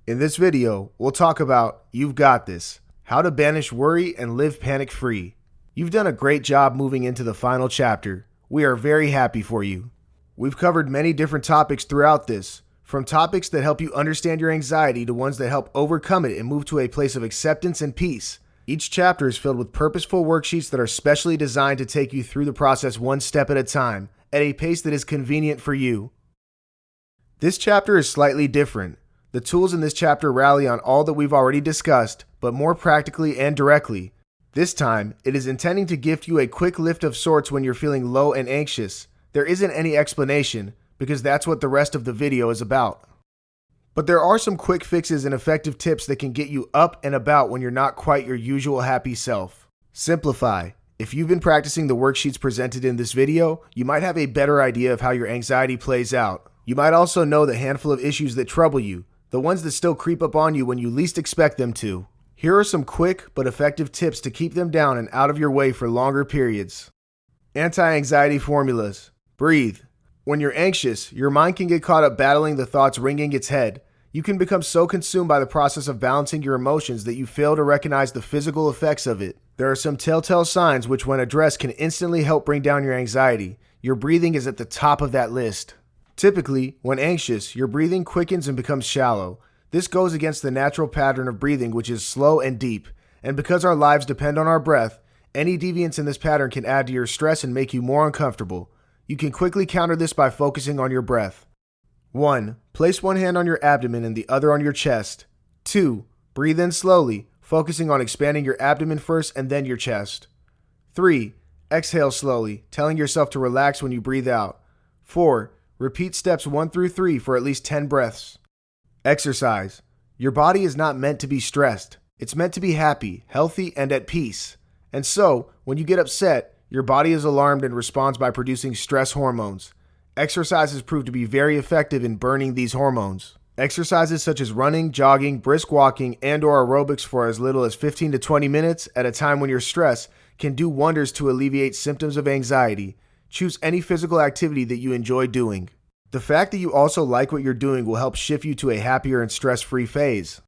In this video, we'll talk about You've Got This, how to banish worry and live panic-free. You've done a great job moving into the final chapter. We are very happy for you. We've covered many different topics throughout this, from topics that help you understand your anxiety to ones that help overcome it and move to a place of acceptance and peace. Each chapter is filled with purposeful worksheets that are specially designed to take you through the process one step at a time, at a pace that is convenient for you. This chapter is slightly different. The tools in this chapter rally on all that we've already discussed, but more practically and directly. This time, it is intending to gift you a quick lift of sorts when you're feeling low and anxious. There isn't any explanation, because that's what the rest of the video is about. But there are some quick fixes and effective tips that can get you up and about when you're not quite your usual happy self. Simplify. If you've been practicing the worksheets presented in this video, you might have a better idea of how your anxiety plays out. You might also know the handful of issues that trouble you, the ones that still creep up on you when you least expect them to. Here are some quick but effective tips to keep them down and out of your way for longer periods. Anti-anxiety formulas. Breathe. When you're anxious, your mind can get caught up battling the thoughts ringing its head. You can become so consumed by the process of balancing your emotions that you fail to recognize the physical effects of it. There are some telltale signs which, when addressed, can instantly help bring down your anxiety. Your breathing is at the top of that list. Typically, when anxious, your breathing quickens and becomes shallow. This goes against the natural pattern of breathing, which is slow and deep. And because our lives depend on our breath, any deviance in this pattern can add to your stress and make you more uncomfortable. You can quickly counter this by focusing on your breath. 1. Place one hand on your abdomen and the other on your chest. 2. Breathe in slowly, focusing on expanding your abdomen first and then your chest. 3. Exhale slowly, telling yourself to relax when you breathe out. 4. Repeat steps 1 through 3 for at least 10 breaths. Exercise. Your body is not meant to be stressed. It's meant to be happy, healthy, and at peace. And so, when you get upset, your body is alarmed and responds by producing stress hormones. Exercises prove to be very effective in burning these hormones. Exercises such as running, jogging, brisk walking, and/or aerobics for as little as 15 to 20 minutes at a time when you're stressed can do wonders to alleviate symptoms of anxiety. Choose any physical activity that you enjoy doing. The fact that you also like what you're doing will help shift you to a happier and stress-free phase.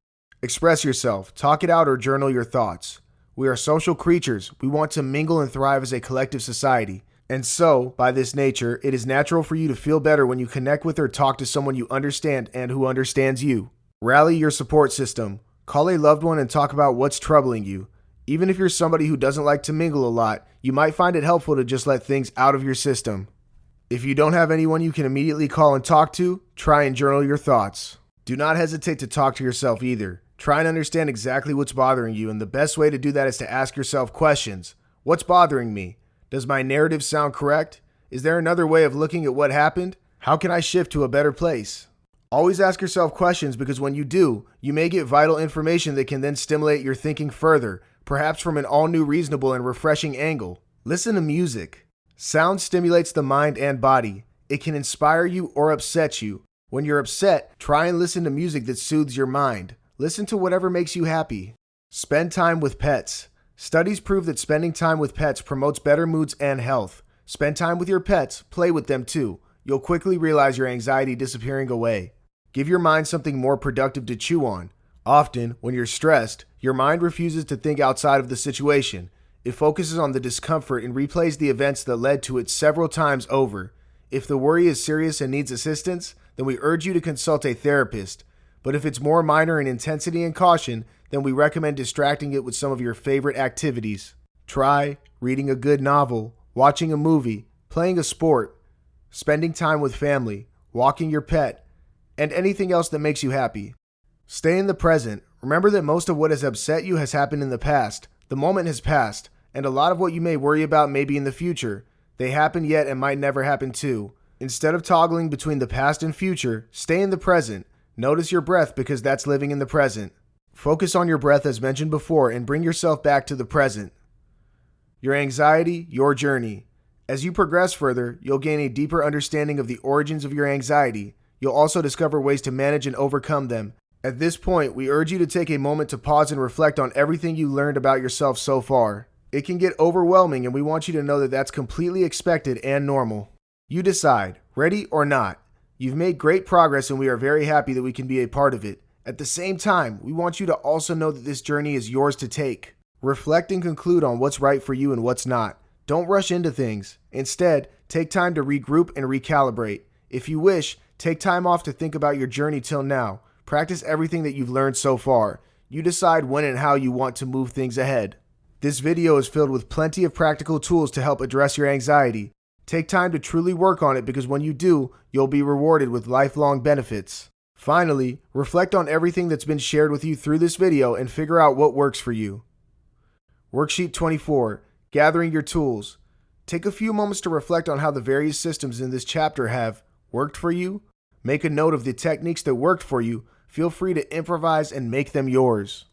Express yourself, talk it out, or journal your thoughts. We are social creatures. We want to mingle and thrive as a collective society. And so, by this nature, it is natural for you to feel better when you connect with or talk to someone you understand and who understands you. Rally your support system. Call a loved one and talk about what's troubling you. Even if you're somebody who doesn't like to mingle a lot, you might find it helpful to just let things out of your system. If you don't have anyone you can immediately call and talk to, try and journal your thoughts. Do not hesitate to talk to yourself either. Try and understand exactly what's bothering you, and the best way to do that is to ask yourself questions. What's bothering me? Does my narrative sound correct? Is there another way of looking at what happened? How can I shift to a better place? Always ask yourself questions, because when you do, you may get vital information that can then stimulate your thinking further, perhaps from an all-new, reasonable, and refreshing angle. Listen to music. Sound stimulates the mind and body. It can inspire you or upset you. When you're upset, try and listen to music that soothes your mind. Listen to whatever makes you happy. Spend time with pets. Studies prove that spending time with pets promotes better moods and health. Spend time with your pets, play with them too. You'll quickly realize your anxiety disappearing away. Give your mind something more productive to chew on. Often, when you're stressed, your mind refuses to think outside of the situation. It focuses on the discomfort and replays the events that led to it several times over. If the worry is serious and needs assistance, then we urge you to consult a therapist. But if it's more minor in intensity and caution, then we recommend distracting it with some of your favorite activities. Try reading a good novel, watching a movie, playing a sport, spending time with family, walking your pet, and anything else that makes you happy. Stay in the present. Remember that most of what has upset you has happened in the past. The moment has passed, and a lot of what you may worry about may be in the future. They happened yet and might never happen too. Instead of toggling between the past and future, stay in the present. Notice your breath, because that's living in the present. Focus on your breath as mentioned before and bring yourself back to the present. Your anxiety, your journey. As you progress further, you'll gain a deeper understanding of the origins of your anxiety. You'll also discover ways to manage and overcome them. At this point, we urge you to take a moment to pause and reflect on everything you learned about yourself so far. It can get overwhelming, and we want you to know that that's completely expected and normal. You decide, ready or not. You've made great progress, and we are very happy that we can be a part of it. At the same time, we want you to also know that this journey is yours to take. Reflect and conclude on what's right for you and what's not. Don't rush into things. Instead, take time to regroup and recalibrate. If you wish, take time off to think about your journey till now. Practice everything that you've learned so far. You decide when and how you want to move things ahead. This video is filled with plenty of practical tools to help address your anxiety. Take time to truly work on it because when you do, you'll be rewarded with lifelong benefits. Finally, reflect on everything that's been shared with you through this video and figure out what works for you. Worksheet 24, Gathering Your Tools. Take a few moments to reflect on how the various systems in this chapter have worked for you. Make a note of the techniques that worked for you. Feel free to improvise and make them yours.